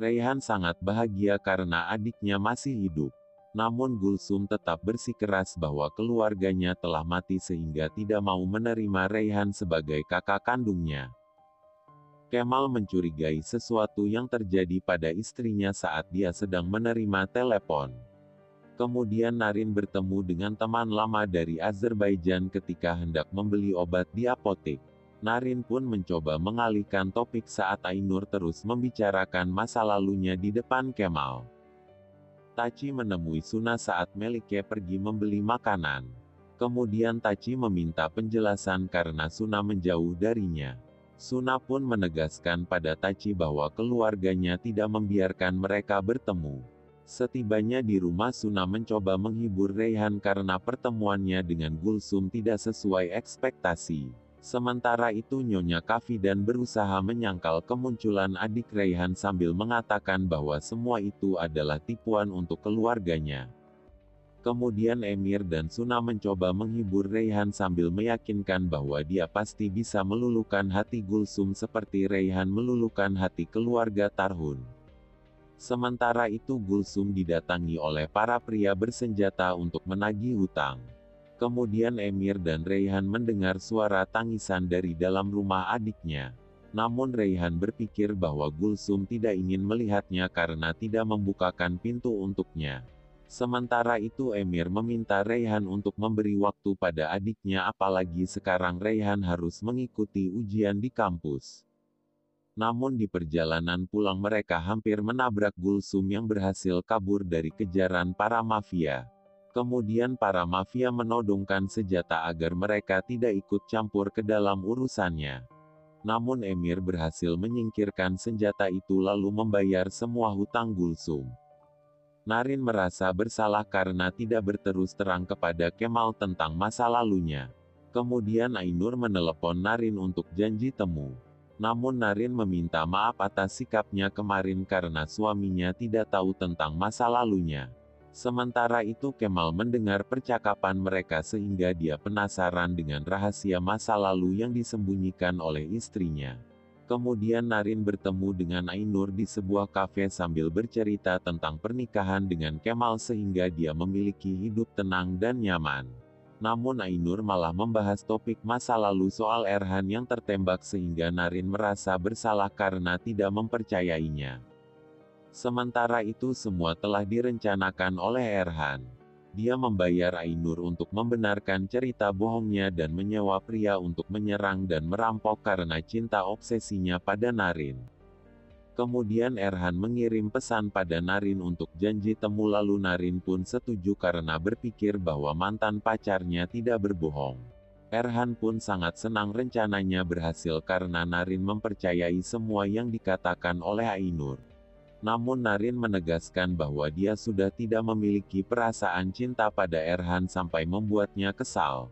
Raihan sangat bahagia karena adiknya masih hidup. Namun Gulsum tetap bersikeras bahwa keluarganya telah mati sehingga tidak mau menerima Raihan sebagai kakak kandungnya. Kemal mencurigai sesuatu yang terjadi pada istrinya saat dia sedang menerima telepon. Kemudian Narin bertemu dengan teman lama dari Azerbaijan ketika hendak membeli obat di apotek. Narin pun mencoba mengalihkan topik saat Ainur terus membicarakan masa lalunya di depan Kemal. Taci menemui Suna saat Melike pergi membeli makanan. Kemudian Taci meminta penjelasan karena Suna menjauh darinya. Suna pun menegaskan pada Taci bahwa keluarganya tidak membiarkan mereka bertemu. Setibanya di rumah, Suna mencoba menghibur Raihan karena pertemuannya dengan Gulsum tidak sesuai ekspektasi. Sementara itu Nyonya Kafidan berusaha menyangkal kemunculan adik Raihan sambil mengatakan bahwa semua itu adalah tipuan untuk keluarganya. Kemudian Emir dan Suna mencoba menghibur Raihan sambil meyakinkan bahwa dia pasti bisa meluluhkan hati Gulsum seperti Raihan meluluhkan hati keluarga Tarhun. Sementara itu Gulsum didatangi oleh para pria bersenjata untuk menagih hutang. Kemudian Emir dan Raihan mendengar suara tangisan dari dalam rumah adiknya. Namun Raihan berpikir bahwa Gulsum tidak ingin melihatnya karena tidak membukakan pintu untuknya. Sementara itu Emir meminta Raihan untuk memberi waktu pada adiknya, apalagi sekarang Raihan harus mengikuti ujian di kampus. Namun di perjalanan pulang mereka hampir menabrak Gulsum yang berhasil kabur dari kejaran para mafia. Kemudian para mafia menodongkan senjata agar mereka tidak ikut campur ke dalam urusannya. Namun Emir berhasil menyingkirkan senjata itu lalu membayar semua hutang Gulsum. Narin merasa bersalah karena tidak berterus terang kepada Kemal tentang masa lalunya. Kemudian Ainur menelepon Narin untuk janji temu. Namun Narin meminta maaf atas sikapnya kemarin karena suaminya tidak tahu tentang masa lalunya. Sementara itu Kemal mendengar percakapan mereka sehingga dia penasaran dengan rahasia masa lalu yang disembunyikan oleh istrinya. Kemudian Narin bertemu dengan Ainur di sebuah kafe sambil bercerita tentang pernikahan dengan Kemal sehingga dia memiliki hidup tenang dan nyaman. Namun Ainur malah membahas topik masa lalu soal Erhan yang tertembak sehingga Narin merasa bersalah karena tidak mempercayainya. Sementara itu semua telah direncanakan oleh Erhan. Dia membayar Ainur untuk membenarkan cerita bohongnya dan menyewa pria untuk menyerang dan merampok karena cinta obsesinya pada Narin. Kemudian Erhan mengirim pesan pada Narin untuk janji temu lalu Narin pun setuju karena berpikir bahwa mantan pacarnya tidak berbohong. Erhan pun sangat senang rencananya berhasil karena Narin mempercayai semua yang dikatakan oleh Ainur. Namun Narin menegaskan bahwa dia sudah tidak memiliki perasaan cinta pada Erhan sampai membuatnya kesal.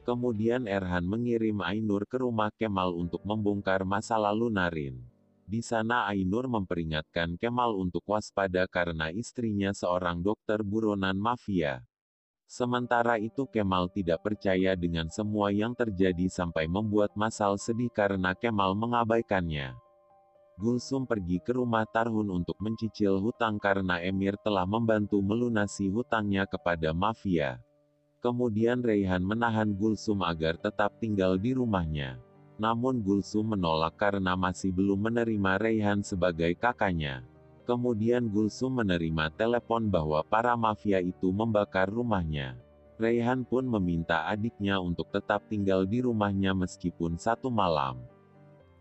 Kemudian Erhan mengirim Ainur ke rumah Kemal untuk membongkar masa lalu Narin. Di sana Ainur memperingatkan Kemal untuk waspada karena istrinya seorang dokter buronan mafia. Sementara itu Kemal tidak percaya dengan semua yang terjadi sampai membuat Masal sedih karena Kemal mengabaikannya. Gulsum pergi ke rumah Tarhun untuk mencicil hutang karena Emir telah membantu melunasi hutangnya kepada mafia. Kemudian Raihan menahan Gulsum agar tetap tinggal di rumahnya. Namun Gulsum menolak karena masih belum menerima Raihan sebagai kakaknya. Kemudian Gulsum menerima telepon bahwa para mafia itu membakar rumahnya. Raihan pun meminta adiknya untuk tetap tinggal di rumahnya meskipun satu malam.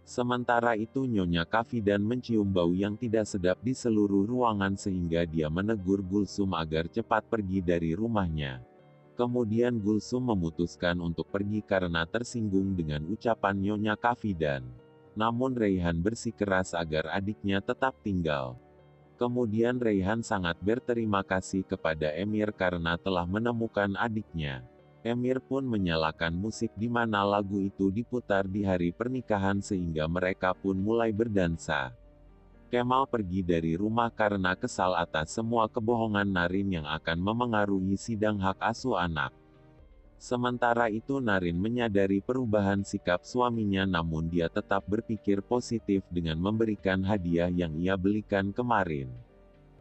Sementara itu Nyonya Kafidan mencium bau yang tidak sedap di seluruh ruangan sehingga dia menegur Gulsum agar cepat pergi dari rumahnya. Kemudian Gulsum memutuskan untuk pergi karena tersinggung dengan ucapan Nyonya Kafidan. Namun Raihan bersikeras agar adiknya tetap tinggal. Kemudian Raihan sangat berterima kasih kepada Emir karena telah menemukan adiknya. Emir pun menyalakan musik di mana lagu itu diputar di hari pernikahan sehingga mereka pun mulai berdansa. Kemal pergi dari rumah karena kesal atas semua kebohongan Narin yang akan memengaruhi sidang hak asuh anak. Sementara itu Naren menyadari perubahan sikap suaminya namun dia tetap berpikir positif dengan memberikan hadiah yang ia belikan kemarin.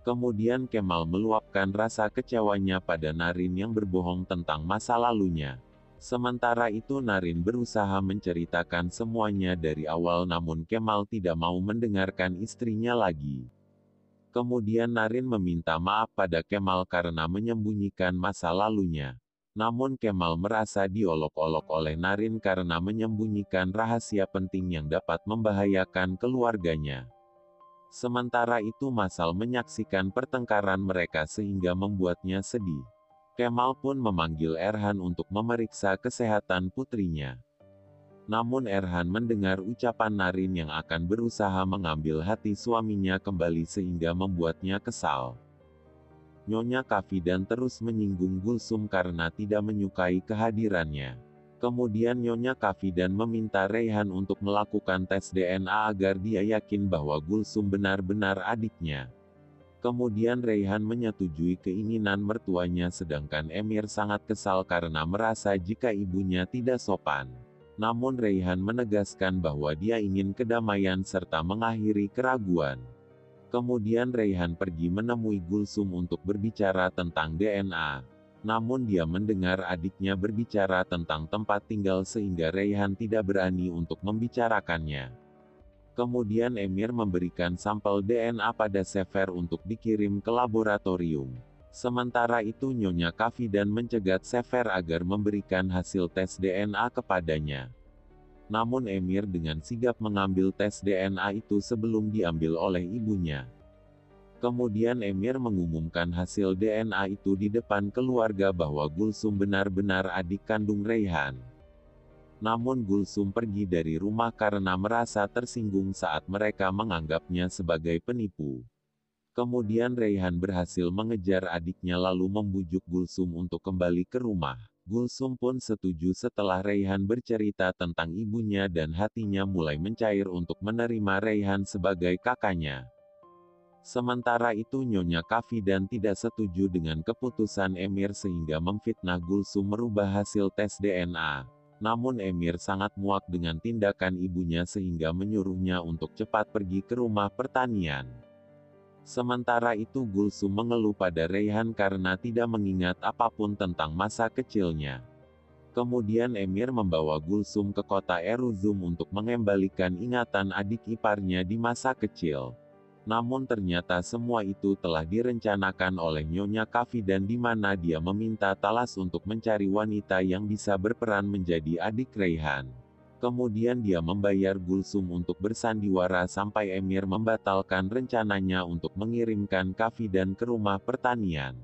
Kemudian Kemal meluapkan rasa kecewanya pada Naren yang berbohong tentang masa lalunya. Sementara itu Naren berusaha menceritakan semuanya dari awal namun Kemal tidak mau mendengarkan istrinya lagi. Kemudian Naren meminta maaf pada Kemal karena menyembunyikan masa lalunya. Namun Kemal merasa diolok-olok oleh Naren karena menyembunyikan rahasia penting yang dapat membahayakan keluarganya. Sementara itu Masal menyaksikan pertengkaran mereka sehingga membuatnya sedih. Kemal pun memanggil Erhan untuk memeriksa kesehatan putrinya. Namun Erhan mendengar ucapan Naren yang akan berusaha mengambil hati suaminya kembali sehingga membuatnya kesal. Nyonya Kafidan terus menyinggung Gulsum karena tidak menyukai kehadirannya. Kemudian Nyonya Kafidan meminta Reyhan untuk melakukan tes DNA agar dia yakin bahwa Gulsum benar-benar adiknya. Kemudian Reyhan menyetujui keinginan mertuanya sedangkan Emir sangat kesal karena merasa jika ibunya tidak sopan. Namun Reyhan menegaskan bahwa dia ingin kedamaian serta mengakhiri keraguan. Kemudian Reyhan pergi menemui Gulsum untuk berbicara tentang DNA. Namun dia mendengar adiknya berbicara tentang tempat tinggal sehingga Reyhan tidak berani untuk membicarakannya. Kemudian Emir memberikan sampel DNA pada Sefer untuk dikirim ke laboratorium. Sementara itu Nyonya Kafidan mencegat Sefer agar memberikan hasil tes DNA kepadanya. Namun Emir dengan sigap mengambil tes DNA itu sebelum diambil oleh ibunya. Kemudian Emir mengumumkan hasil DNA itu di depan keluarga bahwa Gulsum benar-benar adik kandung Reyhan. Namun Gulsum pergi dari rumah karena merasa tersinggung saat mereka menganggapnya sebagai penipu. Kemudian Reyhan berhasil mengejar adiknya lalu membujuk Gulsum untuk kembali ke rumah. Gulsum pun setuju setelah Reyhan bercerita tentang ibunya dan hatinya mulai mencair untuk menerima Reyhan sebagai kakaknya. Sementara itu Nyonya Kafidan tidak setuju dengan keputusan Emir sehingga memfitnah Gulsum merubah hasil tes DNA. Namun Emir sangat muak dengan tindakan ibunya sehingga menyuruhnya untuk cepat pergi ke rumah pertanian. Sementara itu Gulsum mengeluh pada Reyhan karena tidak mengingat apapun tentang masa kecilnya. Kemudian Emir membawa Gulsum ke kota Eruzum untuk mengembalikan ingatan adik iparnya di masa kecil. Namun ternyata semua itu telah direncanakan oleh Nyonya Kafidan di mana dia meminta Talas untuk mencari wanita yang bisa berperan menjadi adik Reyhan. Kemudian dia membayar Gulsum untuk bersandiwara sampai Emir membatalkan rencananya untuk mengirimkan Kafidan ke rumah pertanian.